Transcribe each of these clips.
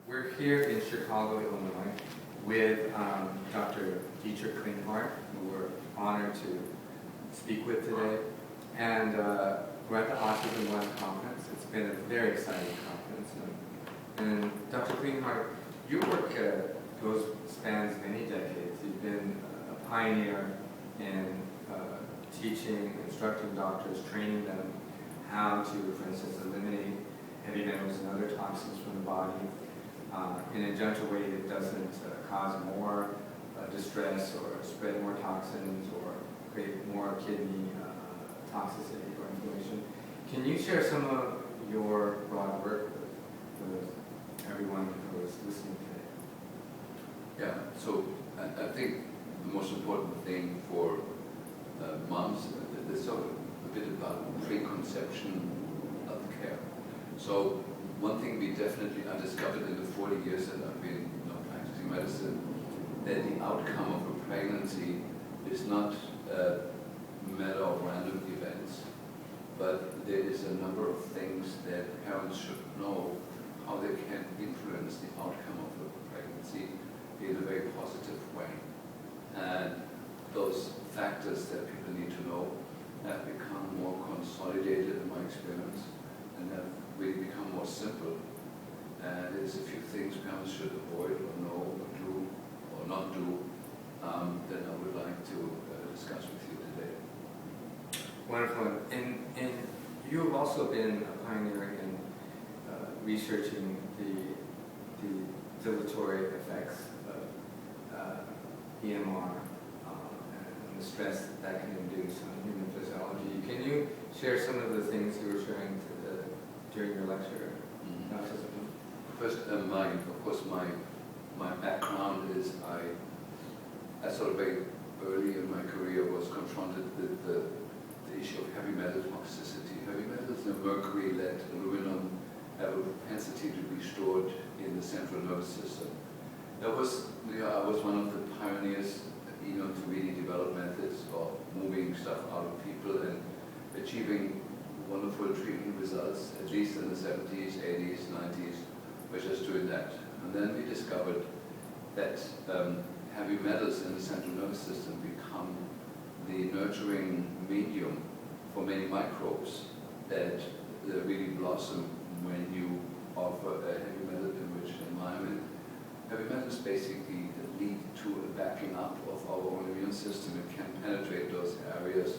We're here in Chicago, Illinois, with Dr. Klingdardt, who we're honored to speak with today. And we're at the Autism One conference. It's been a very exciting conference. And Dr. Klingdardt, your work spans many decades. You've been a pioneer in teaching, instructing doctors, training them how to, for instance, eliminate heavy metals and other toxins from the body in a gentle way that doesn't cause more distress or spread more toxins or create more kidney toxicity or inflammation. Can you share some of your broad work with everyone who is listening today? Yeah, so I think the most important thing for moms is sort of a bit about preconception of care. So one thing I discovered in the 40 years that I've been practicing medicine, that the outcome of a pregnancy is not a matter of random events, but there is a number of things that parents should know how they can influence the outcome of a pregnancy in a very positive way. And those factors that people need to know have become more consolidated in my experience and have really become more simple. And there's a few things parents should avoid or know or do or not do that I would like to discuss with you today. Wonderful. And you have also been a pioneer in researching the dilatory effects of EMR and the stress that can induce on human physiology. Can you share some of the things you were sharing during your lecture? First, my background is I sort of very early in my career was confronted with the issue of heavy metal toxicity. Heavy metals and mercury, lead, aluminum have a propensity to be stored in the central nervous system. I was one of the pioneers, to really develop methods of moving stuff out of people and achieving wonderful treatment results, at least in the 70s, 80s, 90s. We're just doing that. And then we discovered that heavy metals in the central nervous system become the nurturing medium for many microbes that really blossom when you offer a heavy metal enriched environment. Heavy metals basically lead to a backing up of our own immune system. It can penetrate those areas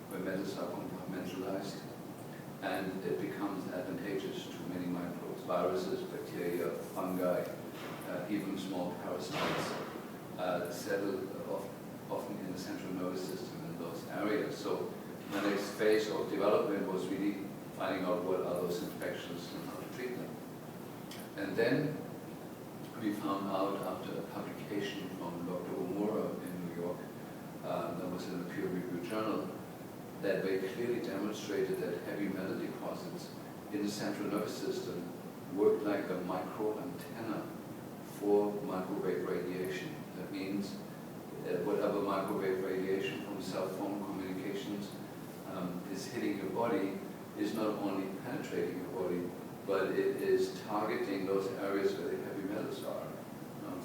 where metals are compartmentalized, and it becomes advantageous to many microbes, viruses, bacteria, fungi, even small parasites settle often in the central nervous system in those areas. So the next phase of development was really finding out what are those infections and how to treat them. And then we found out after a publication from Dr. Omura in New York, that was in a peer-reviewed journal, that very clearly demonstrated that heavy metal deposits in the central nervous system work like a micro antenna for microwave radiation. That means that whatever microwave radiation from cell phone communications is hitting your body is not only penetrating your body, but it is targeting those areas where the heavy metals are.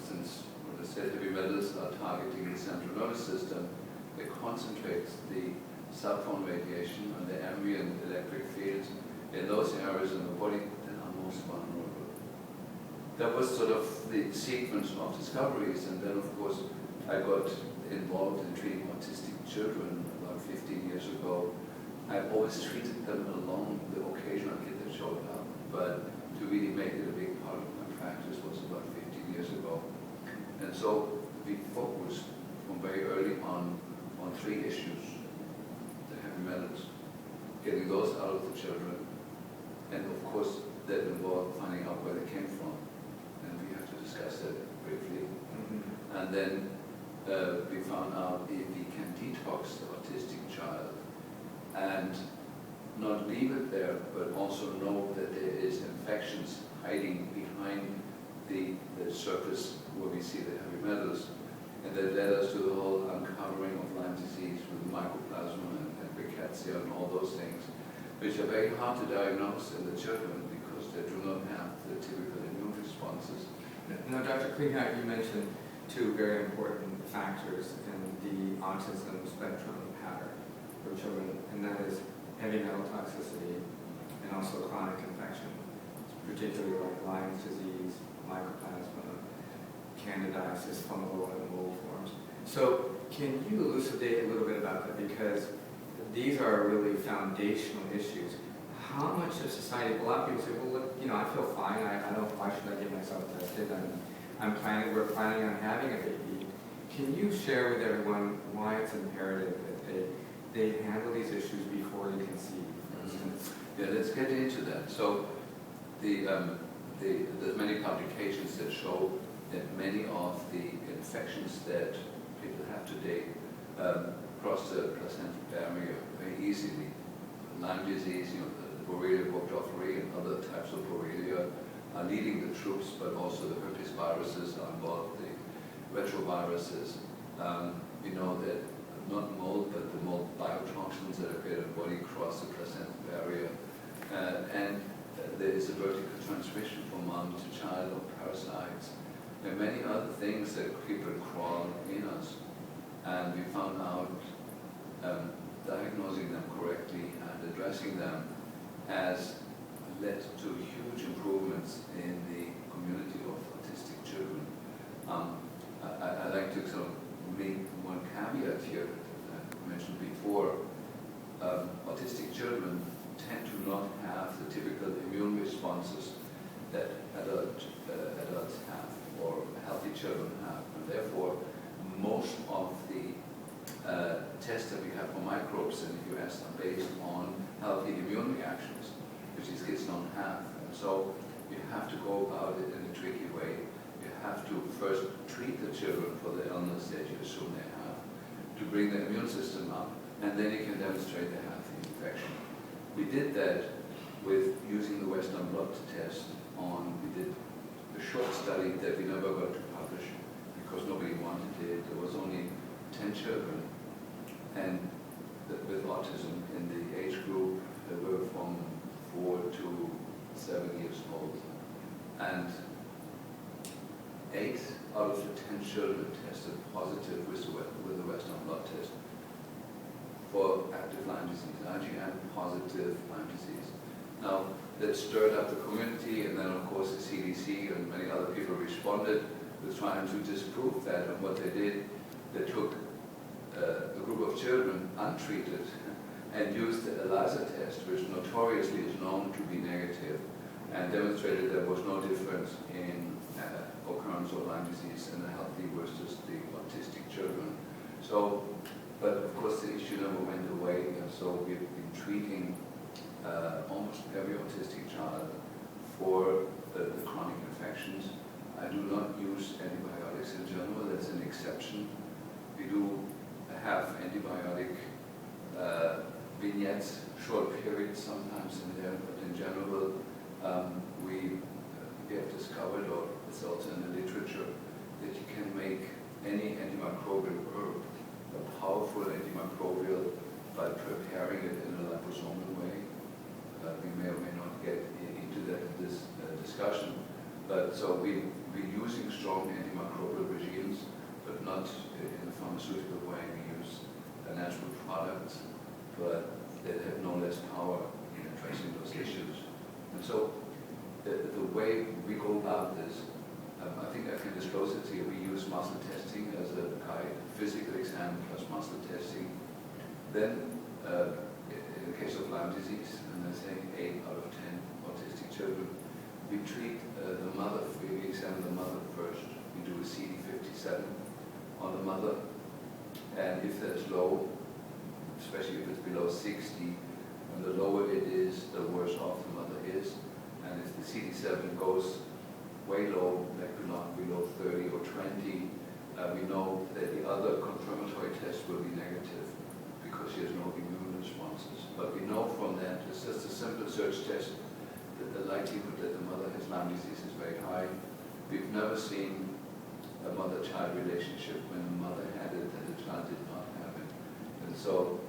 Since, what I said, heavy metals are targeting the central nervous system, it concentrates the cell phone radiation and the ambient electric fields in those areas in the body that are most vulnerable. That was sort of the sequence of discoveries, and then of course I got involved in treating autistic children about 15 years ago. I've always treated them along the occasional kid that showed up, but to really make it a big part of my practice was about 15 years ago. And so we focused from very early on three issues: the heavy metals, getting those out of the children, and of course that involved finding out where they came from. And we have to discuss that briefly. Mm-hmm. And then we found out if we can detox the autistic child and not leave it there, but also know that there is infections hiding behind the surface where we see the heavy metals. And that led us to the whole uncovering of Lyme disease with mycoplasma and rickettsia and all those things, which are very hard to diagnose in the children because they do not have the typical immune responses. Now, Dr. Klingdardt, you mentioned two very important factors in the autism spectrum pattern for children, and that is heavy metal toxicity and also chronic infection, particularly like Lyme's disease, mycoplasma, candidiasis, fungal and mold forms. So can you elucidate a little bit about that? Because these are really foundational issues. How much of society, a lot of people say, well, look, you know, I feel fine, I don't, why should I get myself tested? We're planning on having a baby. Can you share with everyone why it's imperative that they handle these issues before you conceive, for instance? Yeah, let's get into that. So there's many publications that show that many of the infections that people have today cross the placental barrier very easily. Lyme disease, you know, the Borrelia burgdorferi and other types of Borrelia are leading the troops, but also the herpes viruses are involved, the retroviruses. We know that not mold, but the mold biotoxins that appear in the body cross the placental barrier. And there is a vertical transmission from mom to child of parasites. There are many other things that creep and crawl in us. And we found out diagnosing them correctly and addressing them has led to huge improvements in the community of autistic children. I like to sort of make one caveat here that I mentioned before. Autistic children tend to not have the typical immune responses that adults have or healthy children have, and therefore most of the tests that we have for microbes in the US are based on healthy immune reactions, which these kids don't have. And so you have to go about it in a tricky way. You have to first treat the children for the illness that you assume they have, to bring the immune system up, and then you can demonstrate they have the infection. We did that with using the Western blot test we did a short study that we never got to publish because nobody wanted it. There was only 10 children and with autism in the age group that were from 4 to 7 years old. And 8 out of the 10 children tested positive with the Western blot test for active Lyme disease, IgM positive Lyme disease. Now, that stirred up the community, and then of course the CDC and many other people responded with trying to disprove that. And what they did, they took a group of children untreated and used the ELISA test, which notoriously is known to be negative, and demonstrated there was no difference in occurrence of Lyme disease in the healthy versus the autistic children. So, but of course the issue never went away, and so we've been treating almost every autistic child for the chronic infections. I do not use antibiotics in general, that's an exception. We do have antibiotic vignettes, short periods sometimes in there, but in general we have discovered, or it's also in the literature, that you can make any antimicrobial herb a powerful antimicrobial by preparing it in a liposomal way. We may or may not get into that in this discussion, but so we're using strong antimicrobial regimes, but not in a pharmaceutical way. We use natural products, but that have no less power in addressing those issues. And so the way we go about this, I think I can disclose it to you. We use muscle testing as a guide, physical exam plus muscle testing. Then, in the case of Lyme disease, and I say 8 out of 10 autistic children, we treat the mother. We examine the mother first. We do a CD57 on the mother, and if that's low, especially if it's below 60, and the lower it is, the worse off the mother is. And if the CD7 goes way low, like below 30 or 20, we know that the other confirmatory test will be negative because she has no immune responses. But we know from that, it's just a simple search test, that the likelihood that the mother has Lyme disease is very high. We've never seen a mother-child relationship when the mother had it and the child did not have it. And so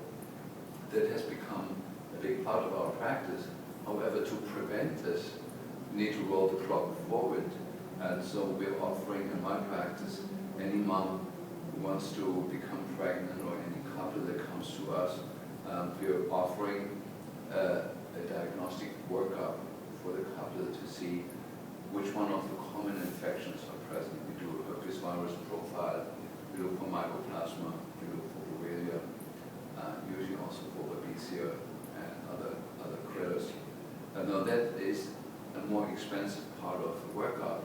that has become a big part of our practice. However, to prevent this, need to roll the clock forward. And so we're offering in my practice, any mom who wants to become pregnant or any couple that comes to us, we're offering a diagnostic workup for the couple to see which one of the common infections are present. We do a herpes virus profile, we look for mycoplasma, we look for Borrelia, usually also for Babesia and other critters. Now that is a more expensive part of the workup,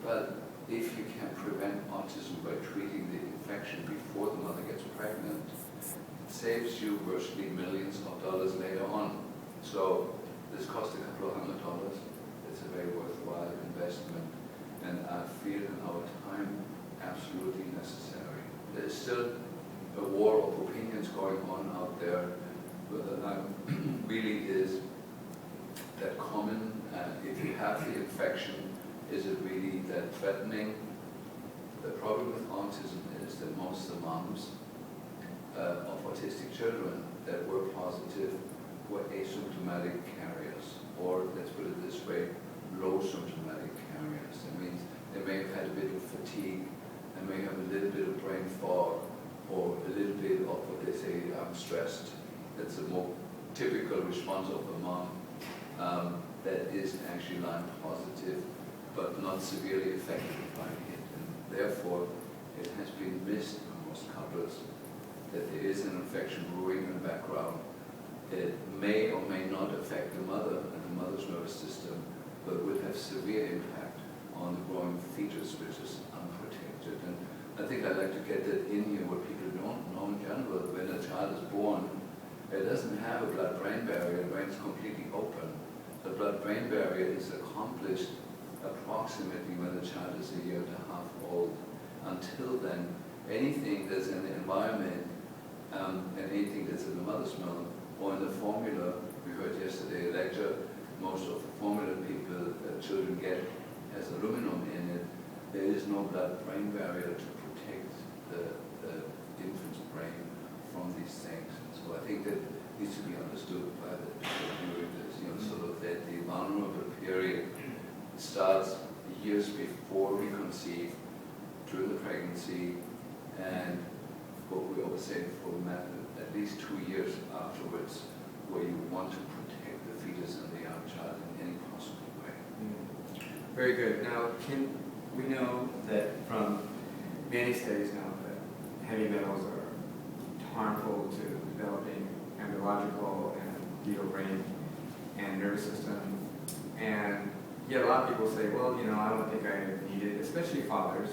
but if you can prevent autism by treating the infection before the mother gets pregnant, it saves you virtually millions of dollars later on. So this costs a couple of $100. It's a very worthwhile investment, and I feel in our time absolutely necessary. There's still a war of opinions going on out there, whether that really is that common. If you have the infection, is it really that threatening? The problem with autism is that most of the moms of autistic children that were positive were asymptomatic carriers, or let's put it this way, low symptomatic carriers. That means they may have had a bit of fatigue, they may have a little bit of brain fog, or a little bit of what they say, I'm stressed. That's a more typical response of a mom that is actually Lyme positive, but not severely affected by it. And therefore, it has been missed in most couples that there is an infection brewing in the background. It may or may not affect the mother and the mother's nervous system, but will have severe impact on the growing fetus, which is unprotected. And I think I'd like to get that in here, what people don't know in general. When a child is born, it doesn't have a blood-brain barrier, the brain is completely open. The blood-brain barrier is accomplished approximately when the child is 1.5 years old. Until then, anything that's in the environment and anything that's in the mother's milk or in the formula, we heard yesterday a lecture, most of the formula people, children get has aluminum in it. There is no blood-brain barrier to protect the infant's brain from these things. So I think that needs to be understood by the people doing this, sort of that the vulnerable period starts years before we conceive, during the pregnancy, and what we always say for at least 2 years afterwards, where you want to protect the fetus and the young child in any possible way. Very good. Now, we know that from many studies now that heavy metals are harmful to developing embryological and fetal brain and nervous system. And yet a lot of people say, well, I don't think I need it, especially fathers.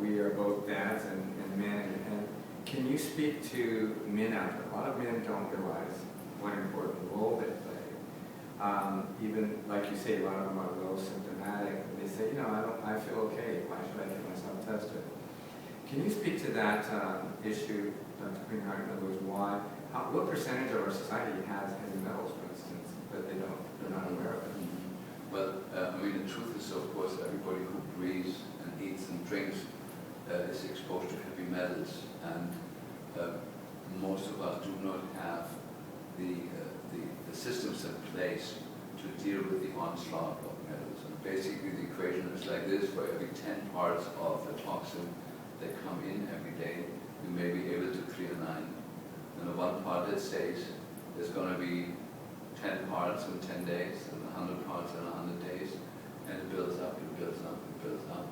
We are both dads and men. And can you speak to men out there? A lot of men don't realize what important role they play. Even like you say, a lot of them are low symptomatic. They say, I feel okay. Why should I get myself tested? Can you speak to that issue, Dr. Klingdardt? In other words, what percentage of our society has heavy metals, for instance, that they're not aware of it? Well, the truth is, of course, everybody who breathes and eats and drinks is exposed to heavy metals, and most of us do not have the systems in place to deal with the onslaught of metals. And basically, the equation is like this: for every 10 parts of a toxin that come in every day, we may be able to clear 9. And the 1 part that stays, there's going to be 10 parts in 10 days, and 100 parts in 100 days, and it builds up, it builds up, it builds up,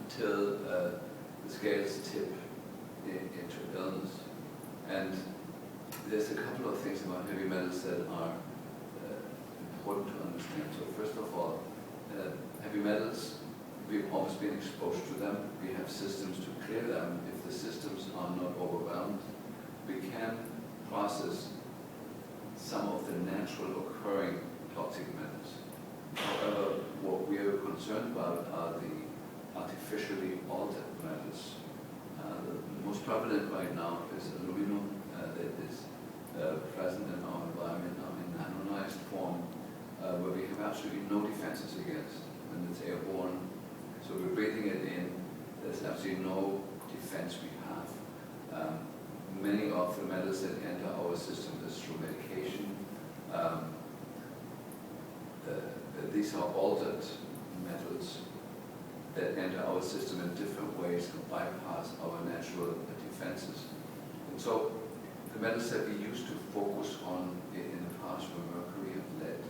until the scales tip into illness. And there's a couple of things about heavy metals that are important to understand. So first of all, heavy metals, we've always been exposed to them. We have systems to clear them. If the systems are not overwhelmed, we can process some of the natural occurring toxic metals. However, what we are concerned about are the artificially altered metals. The most prevalent right now is aluminum that is present in our environment now in nanonized form, where we have absolutely no defenses against, and it's airborne. So we're breathing it in. There's absolutely no defense we have. Many of the metals that enter our system is through medication, these are altered metals that enter our system in different ways and bypass our natural defenses. And so the metals that we used to focus on in the past were mercury and lead.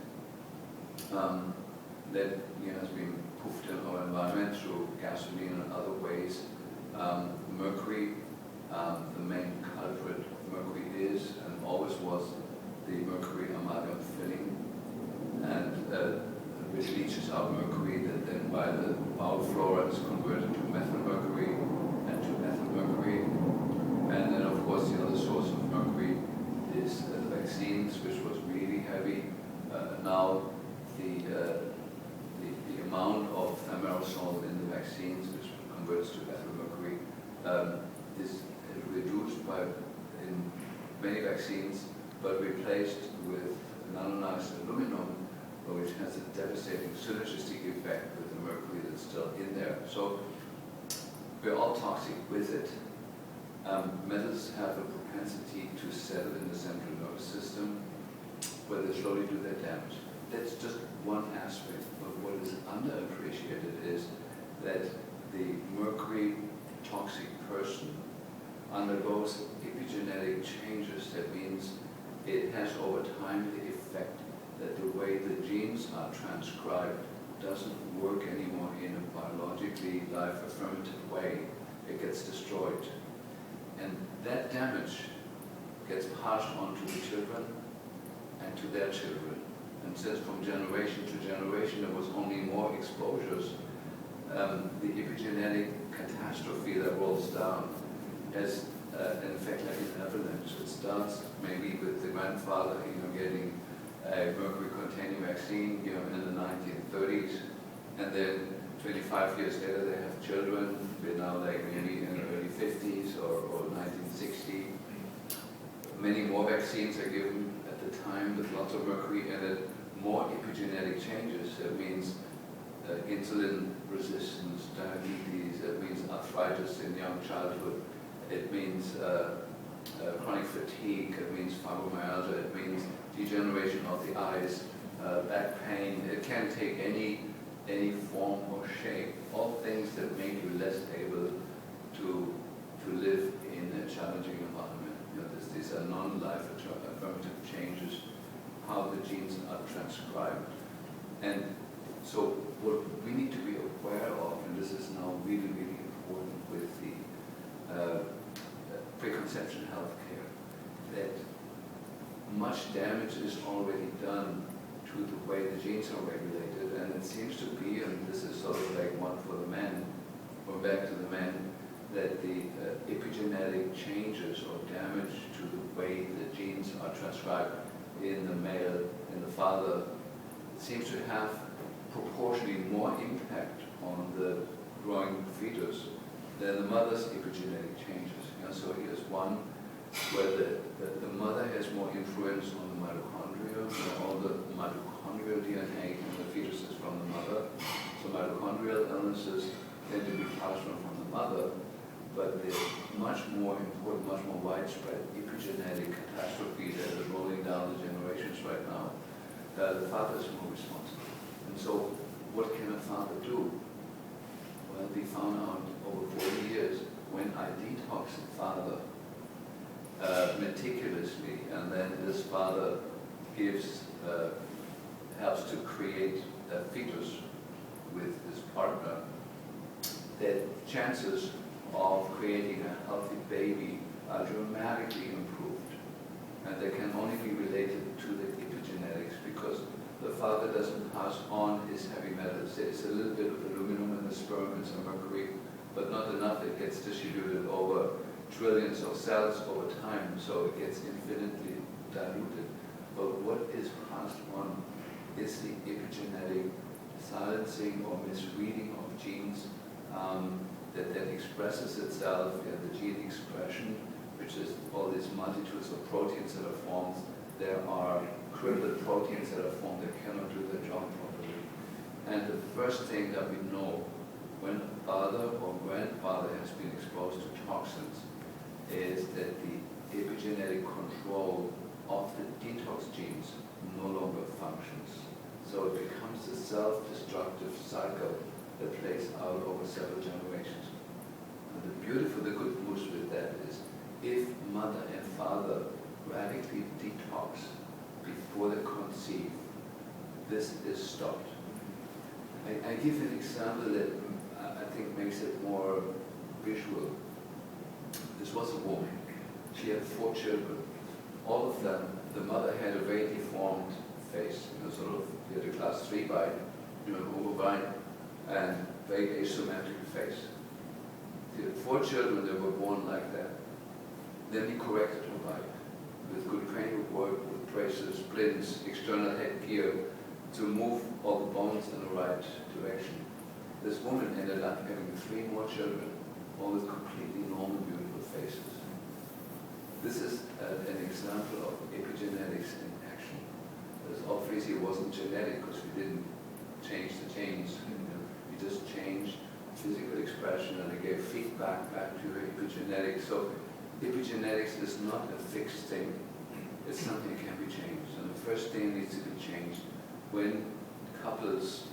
Lead has been poofed in our environment through gasoline and other ways. Mercury, the main culprit of mercury is and always was the mercury amalgam filling, and which leaches out mercury that then by the bowel flora is converted to methyl mercury and to ethyl mercury. And then of course the other source of mercury is the vaccines, which was really heavy. Now the amount of thimerosal in the vaccines, which converts to ethyl mercury, is reduced in many vaccines, but replaced with nanonized aluminum, which has a devastating synergistic effect with the mercury that's still in there. So we're all toxic with it. Metals have a propensity to settle in the central nervous system, where they slowly do their damage. That's just one aspect, but what is underappreciated is that the mercury toxic person undergoes epigenetic changes. That means it has over time the effect that the way the genes are transcribed doesn't work anymore in a biologically life-affirmative way. It gets destroyed. And that damage gets passed on to the children and to their children. And since from generation to generation there was only more exposures, the epigenetic catastrophe that rolls down has an effect like an avalanche. It starts maybe with the grandfather getting a mercury-containing vaccine in the 1930s, and then 25 years later they have children. They're now like maybe in the early 50s or 1960. Many more vaccines are given at the time with lots of mercury in it. More epigenetic changes. That means insulin resistance, diabetes. That means arthritis in young childhood. It means chronic fatigue. It means fibromyalgia. It means degeneration of the eyes, back pain. It can take any form or shape. All things that make you less able to live in a challenging environment. These are non-life affirmative changes, how the genes are transcribed. And so what we need to be aware of, and this is now really, really important with the preconception healthcare, that much damage is already done to the way the genes are regulated, and it seems to be, and this is sort of like one for the men, or back to the men, that the epigenetic changes or damage to the way the genes are transcribed in the male, in the father, seems to have proportionally more impact on the growing fetus than the mother's epigenetic changes. So here's one where the mother has more influence on the mitochondria, all the mitochondrial DNA in the fetus is from the mother. So mitochondrial illnesses tend to be passed on from the mother, but the much more important, much more widespread epigenetic catastrophe that is rolling down the generations right now, the father is more responsible. And so what can a father do? Well, we found out over 40 years when I detox the father meticulously, and then this father helps to create a fetus with his partner, that chances of creating a healthy baby are dramatically improved. And they can only be related to the epigenetics because the father doesn't pass on his heavy metals. There's a little bit of aluminum in the sperm and some mercury, but not enough. It gets distributed over trillions of cells over time, so it gets infinitely diluted. But what is passed on is the epigenetic silencing or misreading of genes that then expresses itself in the gene expression, which is all these multitudes of proteins that are formed. There are crippled proteins that are formed that cannot do their job properly. And the first thing that we know when a father or grandfather has been exposed to toxins is that the epigenetic control of the detox genes no longer functions. So it becomes the self-destructive cycle that plays out over several generations. And the good news with that is, if mother and father radically detox before they conceive, this is stopped. I give an example that I think makes it more visual. This was a woman. She had 4 children. All of them, the mother had a very deformed face, sort of, she had a class 3 bite, overbite, and very asymmetric face. She had 4 children that were born like that. Then he corrected her bite with good cranial work, with braces, splints, external headgear, to move all the bones in the right direction. This woman ended up having 3 more children, all with completely normal, beautiful faces. This is an example of epigenetics in action. Because obviously it wasn't genetic, because we didn't change the genes. We just changed physical expression, and it gave feedback back to epigenetics. So epigenetics is not a fixed thing. It's something that can be changed. And the first thing needs to be changed when couples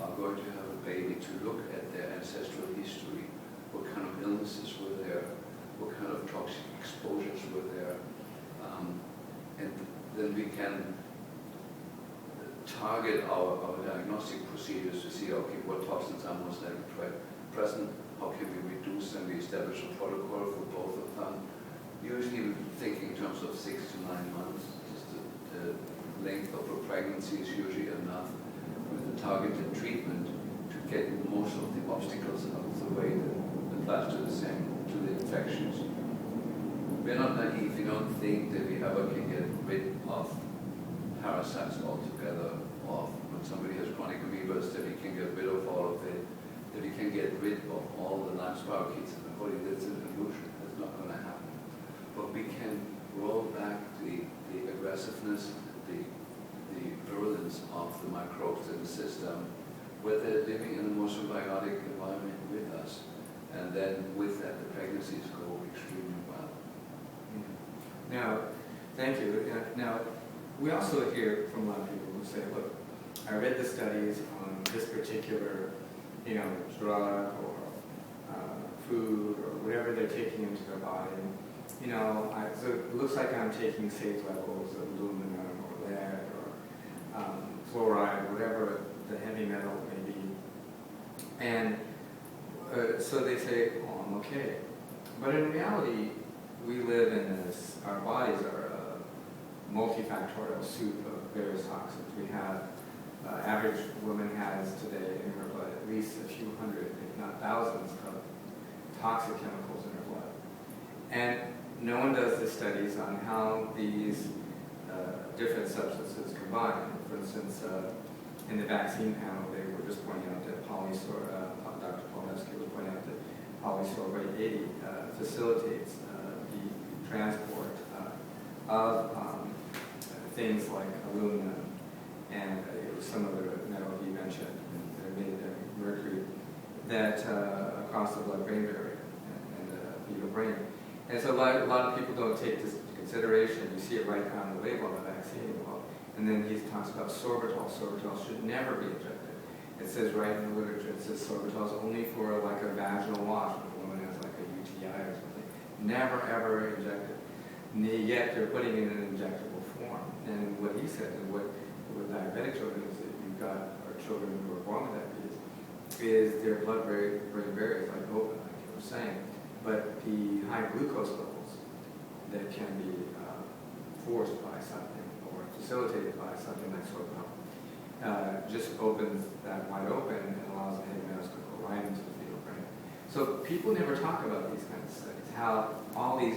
are going to have a baby, to look at their ancestral history, what kind of illnesses were there, what kind of toxic exposures were there, and then we can target our diagnostic procedures to see, okay, what toxins are most likely present, how can we reduce them, we establish a protocol for both of them. Usually we think in terms of 6 to 9 months, just the length of a pregnancy is usually enough with the targeted treatment to get most of the obstacles out of the way that applies to the infections. We're not naive. We don't think that we ever can get rid of parasites altogether, or when somebody has chronic amoebas, that we can get rid of all of it, that we can get rid of all the Lyme spirochetes in the body. That's an illusion. That's not going to happen. But we can roll back the aggressiveness, the virulence of the microbes in the system, where they're living in a more symbiotic environment with us. And then with that, the pregnancies go extremely well. Now, thank you. Now, we also hear from a lot of people who say, look, I read the studies on this particular, drug or food or whatever they're taking into their body. So it looks like I'm taking safe levels of aluminum or lead or fluoride, whatever the heavy metal may be. And so they say, oh, I'm okay. But in reality, we live in this, our bodies are a multifactorial soup of various toxins. We have, average woman has today in her blood at least a few hundred, if not thousands, of toxic chemicals in her blood. And no one does the studies on how these different substances combine. For instance, in the vaccine panel, they were just pointing out that Dr. Klingdardt was pointing out that polysorbate 80 facilitates the transport of things like aluminum and some other metal he mentioned, mercury, that across the blood-brain barrier and the fetal brain. And so a lot of people don't take this into consideration. You see it right on the label on the vaccine. And then he talks about sorbitol. Sorbitol should never be injected. It says right in the literature, it says sorbitol is only for like a vaginal wash if a woman has like a UTI or something. Never ever injected. Yet they're putting it in an injectable form. And what he said, and what with diabetic children is that you've got, or children who are born with diabetes, is their blood-brain barrier is like open, like you were saying. But the high glucose levels that can be forced by something or facilitated by something like sorbitol just opens that wide open and allows the heavy metals to go right into the fetal brain. So people never talk about these kinds of studies, how all these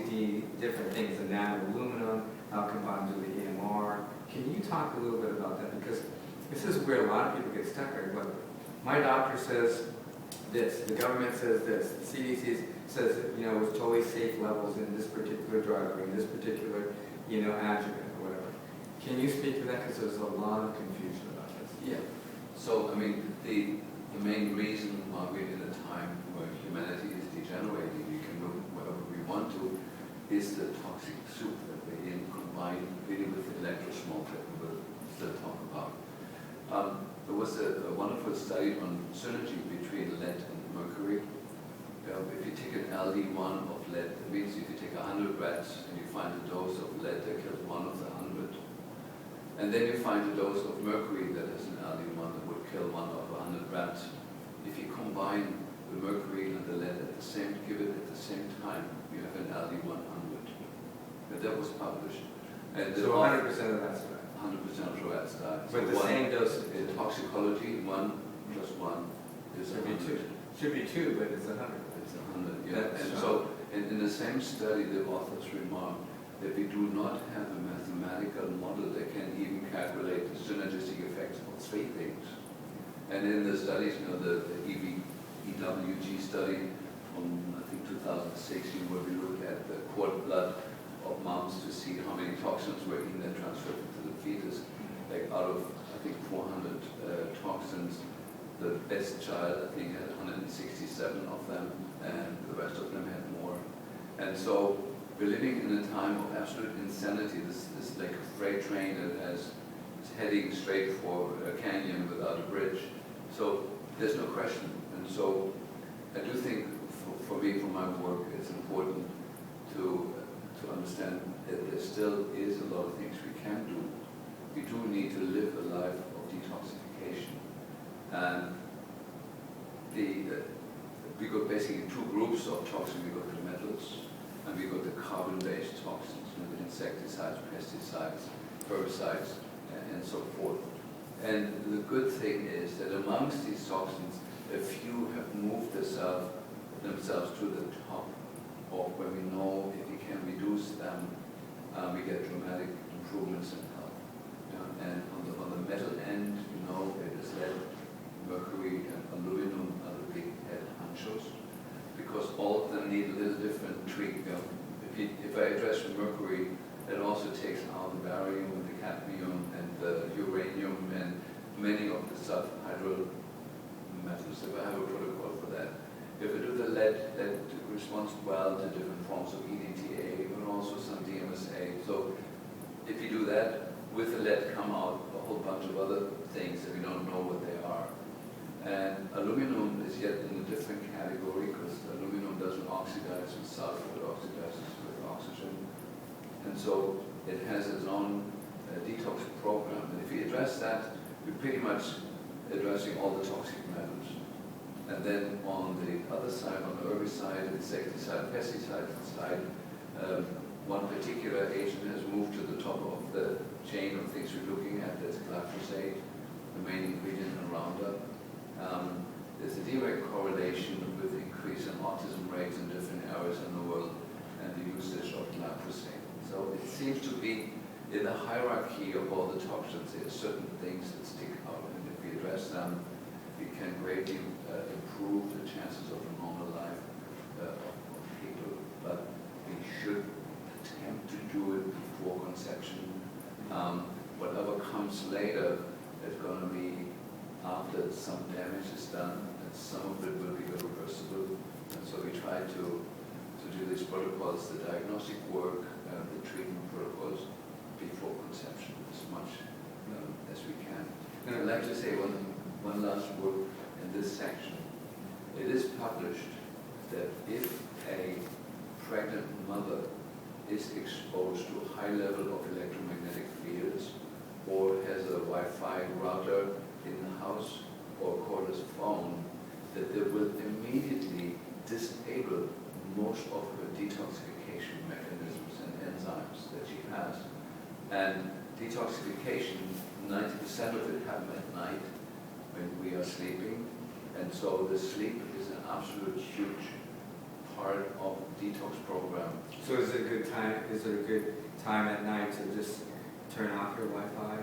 different things, the nano-aluminum, how it combines with the EMR. Can you talk a little bit about that? Because this is where a lot of people get stuck. Like, my doctor says this, the government says this, the CDC says with totally safe levels in this particular drug or in this particular adjuvant or whatever. Can you speak to that? Because there's a lot of confusion about this. Yeah. So, I mean, the main reason why we're in a time where humanity is degenerating, we can look wherever we want to, is the toxic soup that we're in, combined really with the electrosmoke that we will still talk about. There was a study on synergy between lead and mercury. If you take an LD1 of lead, that means if you take 100 rats and you find a dose of lead that kills one of the 100, and then you find a dose of mercury that has an LD1 that would kill one of 100 rats. If you combine the mercury and the lead at the same, give it at the same time, you have an LD100. And that was published. And So 100% of that's right. 100% of the rats died. But the same dose in toxicology, 1 plus 1 is should be 100. 2. Should be 2, but it's 100. It's 100, yeah. That's And so in the same study, the authors remarked that we do not have a mathematical model that can even calculate the synergistic effects of 3 things. And in the studies, the EWG study from, I think, 2016, where we looked at the cord blood of moms to see how many toxins were in there transferred to the fetus. Like out of, I think, 400 toxins, the best child, I think, had 167 of them, and the rest of them had more. And so we're living in a time of absolute insanity. This like a freight train that is heading straight for a canyon without a bridge. So there's no question. And so I do think, for me, for my work, it's important to understand that there still is a lot of things we can do. We do need to live a life of detoxification. And we got basically 2 groups of toxins. We got the metals, and we got the carbon-based toxins, the insecticides, pesticides, herbicides, and so forth. And the good thing is that amongst these toxins, a few have moved themselves to the top of where we know if we can reduce them, we get dramatic improvements in health. And on the metal end, it is lead, mercury, and aluminum are the big head honchos, because all of them need a little different treat. If I address mercury, it also takes out the barium and the cadmium and the uranium and many of the subhydral metals. If I have a protocol for that. If I do the lead, that responds well to different forms of EDTA, but also some DMSA. So if you do that, with the lead come out a whole bunch of other things that we don't know what they are. And aluminum is yet in a different category, because aluminum doesn't oxidize with sulfur, it oxidizes with oxygen. And so it has its own detox program. And if we address that, we're pretty much addressing all the toxic metals. And then on the other side, on the herbicide, insecticide, pesticide side, one particular agent has moved to the top of the chain of things we're looking at. That's glyphosate, the main ingredient in Roundup. There's a direct correlation with increase in autism rates in different areas in the world and the usage of glyphosate. So it seems to be in the hierarchy of all the toxins, there are certain things that stick out, and if we address them, we can greatly improve the chances of a normal life of people. But we should attempt to do it before conception. Whatever comes later is going to be after some damage is done, and some of it will be irreversible. And so we try to do these protocols, the diagnostic work, the treatment protocols before conception as much as we can. And I'd like to say one last word in this section. It is published that if a pregnant mother is exposed to a high level of electromagnetic fields or has a Wi-Fi router in the house or cordless phone, that they will immediately disable most of her detoxification mechanisms and enzymes that she has. And detoxification, 90% of it happens at night when we are sleeping. And so the sleep is an absolute huge part of the detox program. So is it a good time? Is there a good time at night to just turn off your Wi-Fi?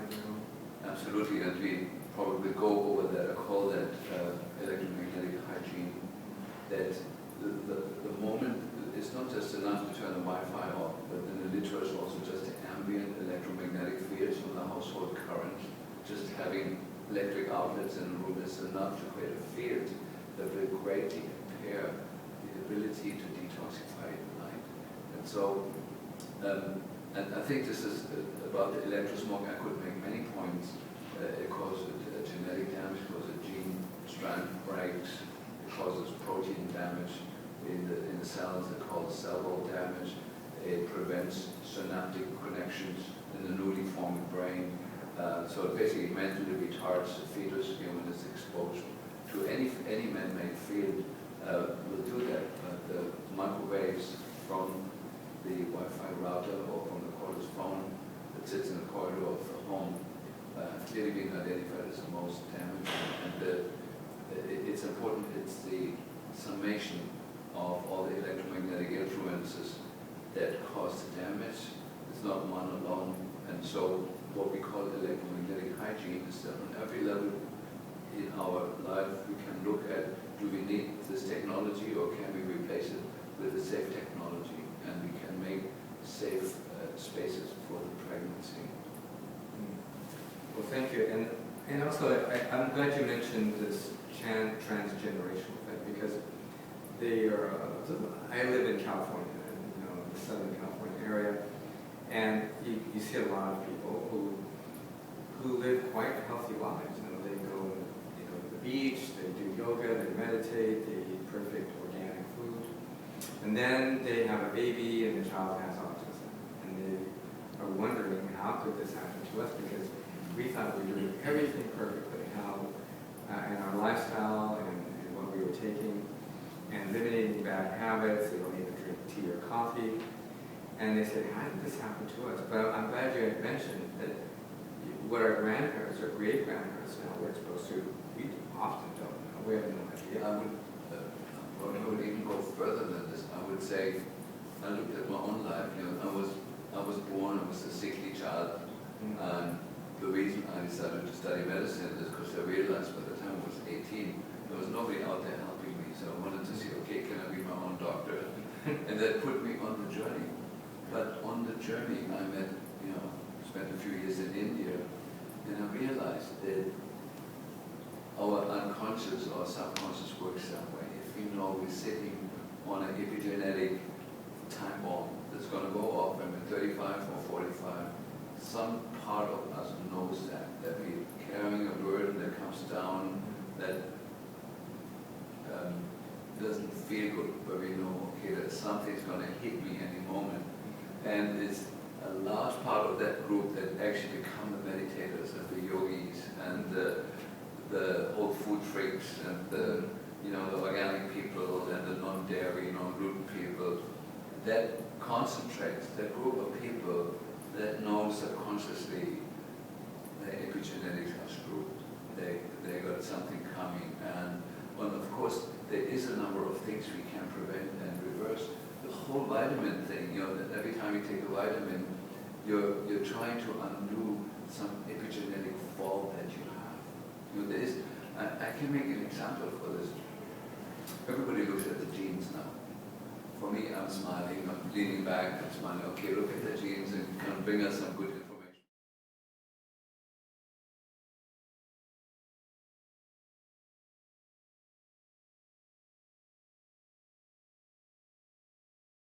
Absolutely, and we probably go over that. I call that electromagnetic hygiene. That the moment, it's not just enough to turn the Wi-Fi off, but in the literature also just the ambient electromagnetic fields from the household current. Just having electric outlets in a room is enough to create a field that will greatly impair the ability to detoxify at night. And so, and I think this is about the electrosmog. I could make many points. It causes genetic damage, it causes gene strand breaks, it causes protein damage in the cells, it causes cell wall damage, it prevents synaptic connections in the newly formed brain. So it basically mentally retards the fetus when it's exposed to any man-made field. Will do that. The microwaves from the Wi-Fi router or from the quarter's phone that sits in the corridor of the home clearly being identified as the most damaging. And it's important, it's the summation of all the electromagnetic influences that cause the damage. It's not one alone. And so what we call electromagnetic hygiene is that on every level in our life we can look at, do we need this technology or can we replace it with a safe technology, and we can make safe spaces for the pregnancy. Well, thank you. And also, I'm glad you mentioned this transgenerational thing, because I live in California, the Southern California area, and you see a lot of people who live quite healthy lives. They go to the beach, they do yoga, they meditate, they eat perfect organic food, and then they have a baby and the child has autism, and they are wondering, how could this happen to us? Because we thought we were doing everything perfectly, in our lifestyle and what we were taking, and eliminating bad habits. They don't even drink tea or coffee. And they said, how did this happen to us? But I'm glad you had mentioned that what our grandparents or great-grandparents now were exposed to, we often don't know. We have no idea. I would even go further than this. I would say, I looked at my own life. I was born, I was a sickly child, and the reason I decided to study medicine is because I realized by the time I was 18, there was nobody out there helping me. So I wanted to see, okay, can I be my own doctor? And that put me on the journey. But on the journey, I met, spent a few years in India, and I realized that our unconscious or subconscious works that way. If we know we're sitting on an epigenetic time bomb that's going to go off when we're 35 or 45, some part of us knows that we're carrying a burden that comes down, that doesn't feel good, but we know, okay, that something's going to hit me any moment. And it's a large part of that group that actually become the meditators and the yogis and the whole food freaks and the organic people and the non-dairy, non-gluten people, that concentrates, that group of people that know subconsciously their epigenetics are screwed. They got something coming. And well, of course, there is a number of things we can prevent and reverse. The whole vitamin thing, that every time you take a vitamin, you're trying to undo some epigenetic fault that you have. There is, I can make an example for this. Everybody looks at the genes now. For me, I'm smiling, I'm leaning back, I'm smiling, okay, look at the genes and can bring us some good